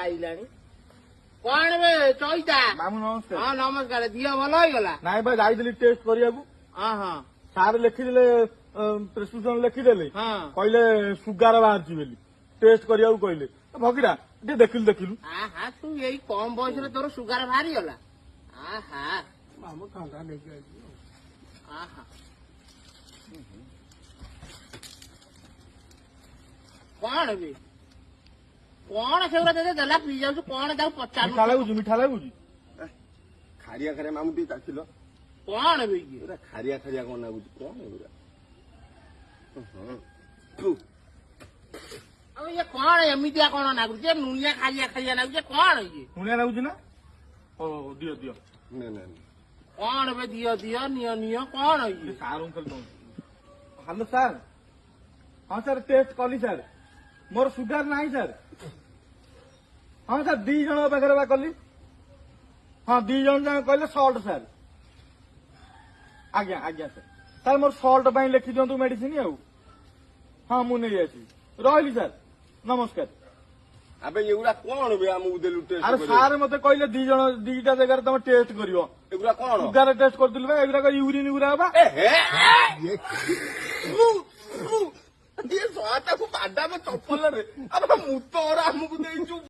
ଆଇଲାଣି କଣ ବେ ଚଇତା ମାମୁଁ ନମସ୍କାର। ହଁ ନମସ୍କାର ଦିହ ଭଲ ହେଇଗଲା ନାଇଁ ଭାଇ ଯାଇଥିଲି ଟେଷ୍ଟ କରିବାକୁ ହଁ ହଁ ସାର୍ ଲେଖିଦେଲେ ପ୍ରେସକ୍ରିପସନ ଲେଖିଦେଲେ ହଁ କହିଲେ ସୁଗାର ବାହାରିଛି ବୋଲି ଟେଷ୍ଟ କରିବାକୁ କହିଲେ ଭଗିରା ଟିକେ ଦେଖିଲୁ ଆହା ତୁ ଏଇ କମ ବୟସରେ ତୋର ସୁଗାର ବାହାରିଗଲା ଆହା ମାମୁଁ ଥଣ୍ଡା ନେଇକି ଆସିବି। ଆହା କଣ ବେ କଣ ସେଗୁଡା ତତେ ଦେଲା ପିଇ ଯାଉଛୁ କଣ ତାକୁ ପଚାରୁ ମିଠା ଲାଗୁଛି ଖାରିଆ ଖାରିଆ ମାମୁଁ ଟିକେ ଚାଖିଲ କଣ ବେ ଇଏ ଏଗୁରା ଖାରିଆ ଖାରିଆ କଣ ଲାଗୁଛି କଣ ଏଗୁରା ଆଉ ଇଏ କଣ ଏମିତିଆ କଣ ନାଗୁଛି ନୁଣିଆ ଖାଲିଆ ଖାଲିଆ ଲାଗୁଛି କଣ ଇଏ ଶୁଣିଆ ଲାଗୁଛି ନା ହଉ ଦିଅ କଣ ବେ ଦିଅ ନିଅ କଣ ଇଏ ସାର୍ ହ୍ୟାଲୋ ସାର୍ ହଁ ସାର୍ ଟେଷ୍ଟ କଲି ସାର୍ ମୋର ସୁଗାର ନାହିଁ ସାର୍ ହଁ ସାର୍ 2 ଜଣଙ୍କ ପାଖରେ ବା କଲି ହଁ 2 ଜଣ ଯାକ କହିଲେ ସଲ୍ଟ ସାର୍ ଆଜ୍ଞା ସାର୍ ମୋର ସଲ୍ଟ ପାଇଁ ଲେଖି ଦିଅନ୍ତୁ ମେଡିସିନ ଆଉ ହଁ ମୁଁ ନେଇ ଆସିବି ରହିଲି ସାର୍ ନମସ୍କାର ଆବେ ଏଗୁରା କଣ ବେ ଆମକୁ ଦେଲୁ ଟେଷ୍ଟ ଆରେ ସାର୍ ମତେ କହିଲେ 2ଟା ଜାଗାରେ ତମେ ଟେଷ୍ଟ କରିବ ଏଗୁରା କଣ ସୁଗାର ଟେଷ୍ଟ କରିଥିଲୁ ବା ଏଗୁଡାକ ୟୁରିନ ଗୁରା ବା ତାକୁ ବାଦାମ ଚପଲରେ ଆମେ ମୁତ ଆମକୁ ଦେଇଛୁ